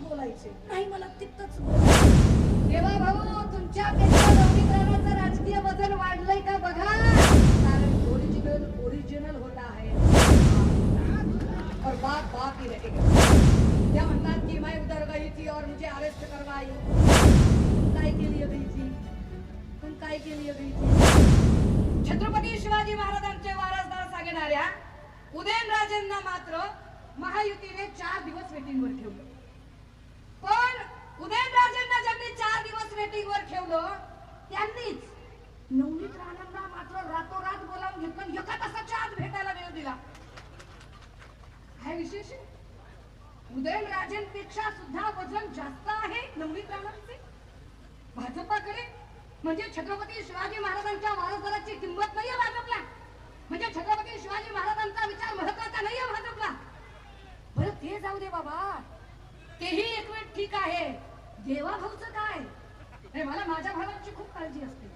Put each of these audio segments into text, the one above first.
बोलायचे नाही, मला तिथंच बोलायचं. देवा भाऊ, तुमच्यापेक्षा नवनीकरणाचं राजकीय वजन वाढलंय का बघा, कारण ओरिजिनल होता है और बात बात ही रहेगा. त्या म्हणतात की मैं उधर गई थी और मुझे अरेस्ट करवाई. काय के लिए गई थी, तुम काय के लिए गई थी? छत्रपती शिवाजी महाराजांचे वारसदार सांगणाऱ्या उदयनराजेंना मात्र महायुतीने 4 दिवस वेटिंगवर ठेवलं. पण उदयनराजेंना ज्यांनी 4 दिवस वेटिंगवर ठेवलं त्यांनीच नवनीत राणांना मात्र रातोरात बोलावून घेतलं, एका तासाच्या आत भेटायला वेळ दिला. काय विशेष? उदयनराजेंपेक्षा सुद्धा वजन जास्त आहे नवनीत राणांचे भाजपाकडे. म्हणजे छत्रपती शिवाजी महाराजांच्या वारसदाराची किंमत नाहीये भाजपला, म्हणजे छत्रपती शिवाजी महाराजांचा विचार महत्वाचा नाहीये भाजपला. बरं ते जाऊ दे बाबा, तेही एक वेळ ठीक आहे. देवाभाऊचं काय? मला माझ्या भावाची खूप काळजी असते.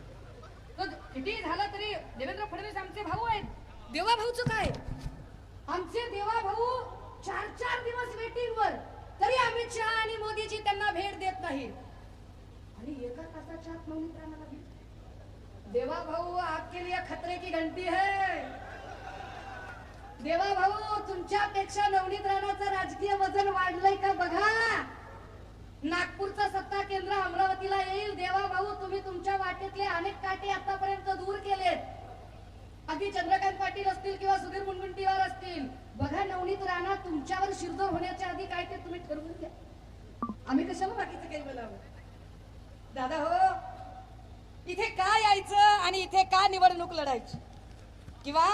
तो किती झालं तरी देवेंद्र फडणवीस आमचे भाऊ आहेत. देवाभाऊचं काय? आमचे देवाभाऊ 4 दिवस वेटिंगवर, तरी अमित शहा आणि मोदीजी त्यांना भेट देत नाही. आणि एका तासाच्या आत नवनीत राणाला भेट. देवा भाऊ, आपके लिए खतरे की घंटी है. देवा भाऊ, तुमच्यापेक्षा नवनीत राणाचं राजकीय वजन वाढलंय का बघा. नागपूरचं सत्ता केंद्र अमरावतीला येईल. देवा भाऊ, तुम्ही तुमच्या वाटेतले अनेक काटे आतापर्यंत दूर केलेत. अगदी चंद्रकांत पाटील असतील किंवा सुधीर मुनगंटीवार असतील. बघा, नवनीत राणा तुमच्यावर शिरजोर होण्याच्या आधी काय ते तुम्ही ठरवून घ्या. आम्ही कशाला बाकीचं काही बोलावं. दादा हो, इथे का यायचं आणि इथे का निवडणूक लढायची, किंवा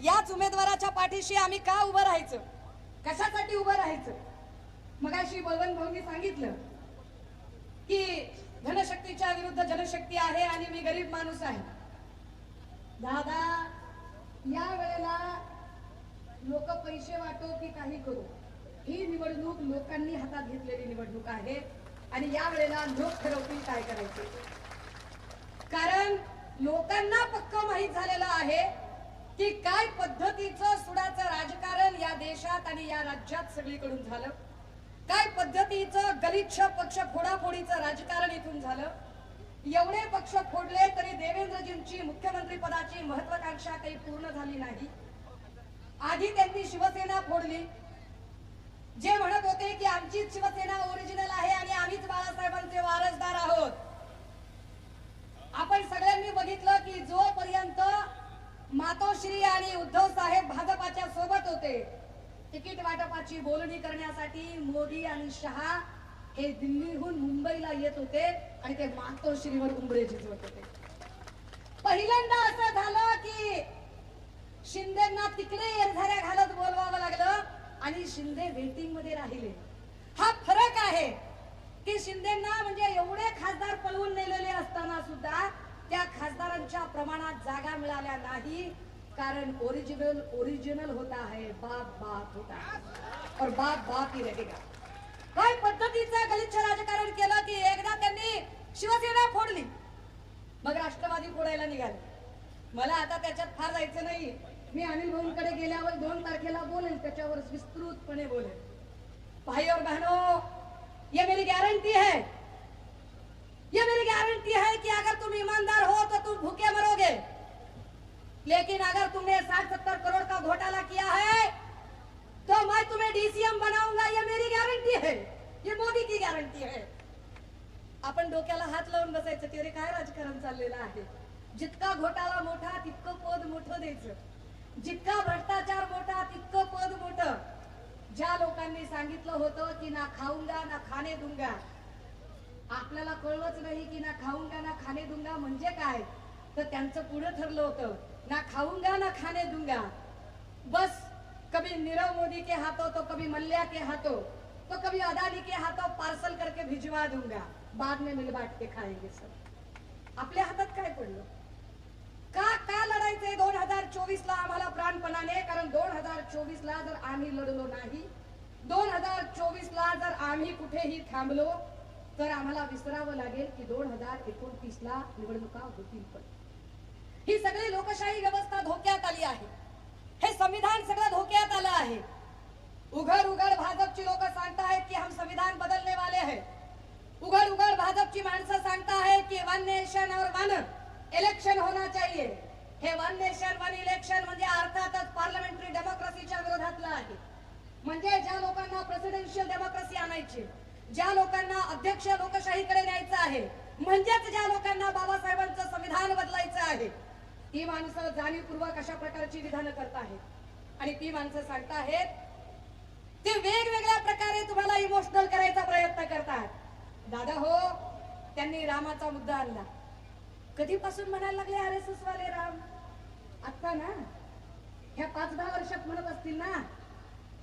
याच उमेदवाराच्या पाठीशी आम्ही का उभं राहायचं, कशासाठी उभं राहायचं. मगाशी बळवंत भाऊंनी सांगितलं की धनशक्तीच्या विरुद्ध जनशक्ती आहे आणि मी गरीब माणूस आहे. दादा, या वेळेला लोक पैसे वाटो की काही करू, ही निवडणूक लोकांनी हातात घेतलेली निवडणूक आहे. आणि या वेळेला लोक ठरवतील काय करायचे. कारण लोकांना पक्क माहित झालेलं आहे की काय पद्धतीचं सुडाचं राजकारण या देशात आणि या राज्यात सगळीकडून झालं, काय पद्धतीचं गलिच्छ पक्ष फोडाफोडीचं राजकारण इथून झालं. एवढे पक्ष फोडले तरी देवेंद्रजींची मुख्यमंत्री पदाची महत्वाकांक्षा काही पूर्ण झाली नाही. आधी त्यांनी शिवसेना फोडली. जे म्हणत होते की आमचीच शिवसेना ओरिजिनल आहे आणि आम्हीच बाळासाहेबांचे वारसदार आहोत. आपण सगळ्यांनी बघितलं की जोपर्यंत मातोश्री आणि उद्धव साहेब भाजपाच्या सोबत होते, तिकीट वाटपाची बोलणी करण्यासाठी मोदी आणि शहा हे दिल्लीहून मुंबईला येत होते आणि ते मातोश्रीवर उंबरे झिजवत होते. पहिल्यांदा असं झालं की शिंदेना तिकडे एरझाऱ्या घालत बोलवावं लागलं आणि शिंदे वेटिंग मध्ये राहिले. हा फरक आहे की शिंदेना म्हणजे एवढे खासदार पळवून नेलेले असताना सुद्धा त्या खासदारांच्या प्रमाणात जागा मिळाल्या नाही, कारण ओरिजिनल होता है, बाप बाप होता और बाप बाप ही रहेगा. काय पद्धतीचं गलिच्छ राजकारण केलं की एकदा त्यांनी शिवसेना फोडली, मग राष्ट्रवादी फोडायला निघाले. मला आता त्याच्यात फार जायचं नाही. मी अनिल भाऊंकडे गेल्यावर 2 तारखेला बोलेल, त्याच्यावर विस्तृतपणे बोलेल. भाई और बहनों, ये मेरी गारंटी है, ये मेरी गारंटी है कि अगर तुम ईमानदार हो तो तुम भूखे मरोगे, लेकिन अगर तुमने 60-70 करोड़ का घोटाला किया है तो मैं तुम्हें डीसीएम बनाऊंगा. ये मेरी गारंटी है, ये मोदी की गारंटी है. आपण डोक्याला हात लावून बसायचं की अरे काय राजकारण चाललेलं आहे. जितका घोटाला मोठा तितकं पद मोठं द्यायचं, जितका भ्रष्टाचार मोठा तितकं पद मोठं. ज्या लोकांनी सांगितलं होतं की ना खाऊंगा ना खाणे दूंगा, आपल्याला कळलंच नाही की ना खाऊंगा ना खाणे दूंगा म्हणजे काय. तर त्यांचं पुढे ठरलं होतं ना खाऊंगा ना खाने दूंगा, बस कभी नीरव मोदी के हाथों तो कभी मल्ल्या के हाथों तो कभी अदानी के हाथों पार्सल करके भिजवा दूंगा, बाद में मिल बांट के खाएंगे सब. आपल्या हातात काय पडलं. का लढायचंय 2024 ला आम्हाला प्राणपणाने, कारण 2024 ला जर आम्ही लढलो नाही, 2024 ला जर आम्ही कुठेही थांबलो तर आम्हाला विसरावं लागेल की 2029 ला निवडणुका होतील. पण ही सगळी लोकशाही व्यवस्था धोक्यात आली आहे. हे संविधान सगळं धोक्यात आलं आहे. उघड उघड भाजपची लोक सांगतायत की हम संविधान बदल वन नेशन और वन इलेक्शन होना चाहिए. हे वन नेशन वन इलेक्शन म्हणजे अर्थातच पार्लमेंटरी डेमोक्रेसीच्या विरोधातलं आहे. म्हणजे ज्या लोकांना प्रेसिडेन्शियल डेमोक्रेसी आणायची, ज्या लोकांना अध्यक्ष लोकशाहीकडे न्यायचं आहे, म्हणजेच ज्या लोकांना बाबासाहेबांचं संविधान बदलायचं आहे, ती माणसं जाणीवपूर्वक अशा प्रकारची विधानं करत आहेत आणि ती माणसं सांगताहेत ते वेगवेगळ्या प्रकारे तुम्हाला इमोशनल करायचा प्रयत्न करतात. दादा हो, त्यांनी रामाचा मुद्दा आणला. कधीपासून म्हणायला लागले आरएसएस वाले राम? आता ना, ह्या 5-10 वर्षात म्हणत असतील ना.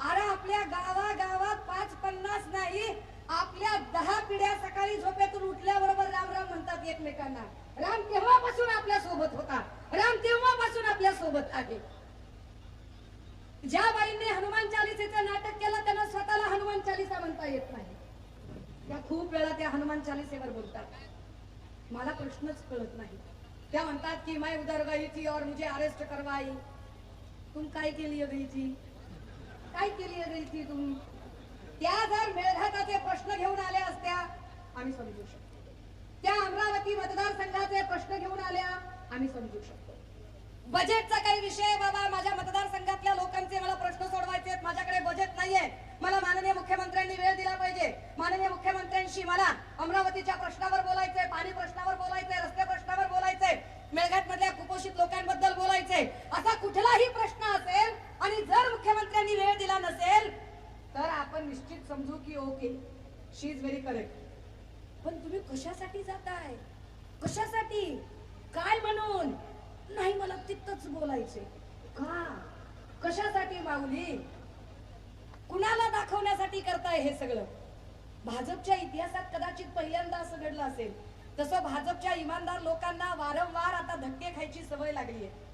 अरे आपल्या गावागावात 5-50 नाही, आपल्या 10 पिढ्या सकाळी झोपेतून उठल्याबरोबर राम राम म्हणतात एकमेकांना. राम तेव्हापासून आपल्या सोबत होता, राम तेव्हापासून आपल्या सोबत आहे. ज्या बाईंनी हनुमान चालिसेचं नाटक केलं त्यांना स्वतःला हनुमान चालिसा म्हणता येत नाही. त्या खूप वेळा त्या हनुमान चालिसेवर बोलतात. मला प्रश्नच कळत नाही. त्या म्हणतात की मैं उधर गई थी और मुझे अरेस्ट करवाई. तुम काय केली गई थी? काय केली गई थी तुम? त्या जर मेळघाटाचे प्रश्न घेऊन आल्या असत्या आम्ही समजू शकतो. त्या अमरावती मतदारसंघाचे प्रश्न घेऊन आल्या आम्ही समजू शकतो. बजेटचा काही विषय बाबा, माझ्या मतदारसंघातल्या लोकांचे मला प्रश्न सोडवायचे आहेत, माझ्याकडे बजेट नाहीये, मला माननीय मुख्यमंत्र्यांनी वेळ दिला पाहिजे, माननीय मुख्यमंत्र्यांशी मला अमरावतीच्या प्रश्नावर बोलायचंय, पाणी प्रश्नावर बोलायचंय, रस्ते प्रश्नावर बोलायचंय, मेळघाट मधल्या कुपोषित लोकांबद्दल बोलायचंय, असा कुठलाही प्रश्न असेल आणि जर मुख्यमंत्र्यांनी वेळ दिला नसेल तर आपण निश्चित समजू की okay, she is very correct. पण तुम्ही कशासाठी जाताय? कशासाठी? काय म्हणून? नाही, मला तिथंच बोलायचे. का? कशासाठी माऊली? कुणाला दाखवण्यासाठी करताय हे सगळं? भाजपच्या इतिहासात कदाचित पहिल्यांदा असं घडलं असेल. तसं भाजपच्या इमानदार लोकांना वारंवार आता धक्के खायची सवय लागली आहे.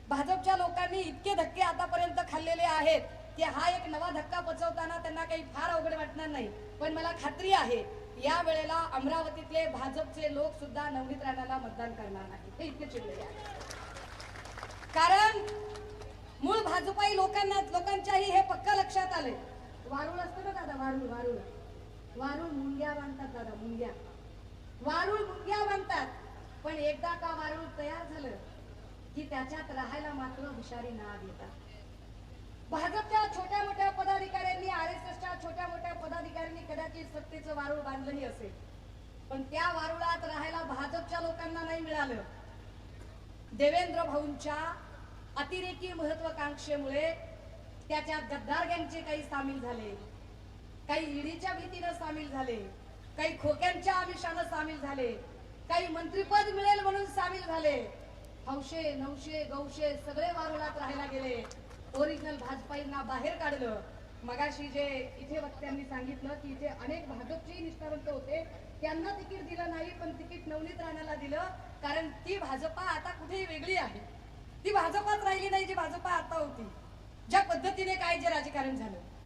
भाजपच्या लोकांनी इतके धक्के आतापर्यंत खाल्लेले आहेत की हा एक नवा धक्का पचवताना त्यांना काही फार अवघड वाटणार नाही. पण मला खात्री आहे या वेळेला अमरावतीतले भाजपचे लोक सुद्धा नवनीत राणाला मतदान करणार नाही. हे इतके चिडलेले आहे. कारण मूळ भाजपाई लोकांच्याही हे पक्का लक्षात आले. वारुळ असतं ना दादा, वारुळ वारुळ वारुळ मुंग्या बांधतात दादा, मुंग्या वारुळ मुंग्या बांधतात. पण एकदा का वारुळ तयार झालं की त्याच्यात राहायला मात्र हुशारी ना देतात. भाजपच्या छोट्या मोठ्या पदाधिकाऱ्यांनी, आरएसएसच्या छोट्या मोठ्या पदाधिकाऱ्यांनी कदाचित सत्तेचं वारुळ बांधलंही असेल, पण त्या वारुळात राहायला भाजपच्या लोकांना नाही मिळालं. देवेंद्र भाऊंच्या अतिरेकी महत्वाकांक्षेमुळे त्याच्या गद्दारग्यांचे काही सामील झाले, काही ईडीच्या भीतीनं सामील झाले, काही खोक्यांच्या आमिषानं सामील झाले, काही मंत्रीपद मिळेल म्हणून सामील झाले. हौशे नवशे गौशे सगळे वारुळात राहायला गेले. ओरिजिनल भाजपाईंना बाहेर काढलं. मगाशी जे इथे वक्त्यांनी सांगितलं की इथे अनेक भाजपचे निष्ठावंत होते, त्यांना तिकीट दिलं नाही, पण तिकीट नवनीत राणाला दिलं. कारण ती भाजपा आता कुठेही वेगळी आहे. ती भाजपाच राहिली नाही जी भाजपा आता होती. ज्या पद्धतीने काय जे राजकारण झालं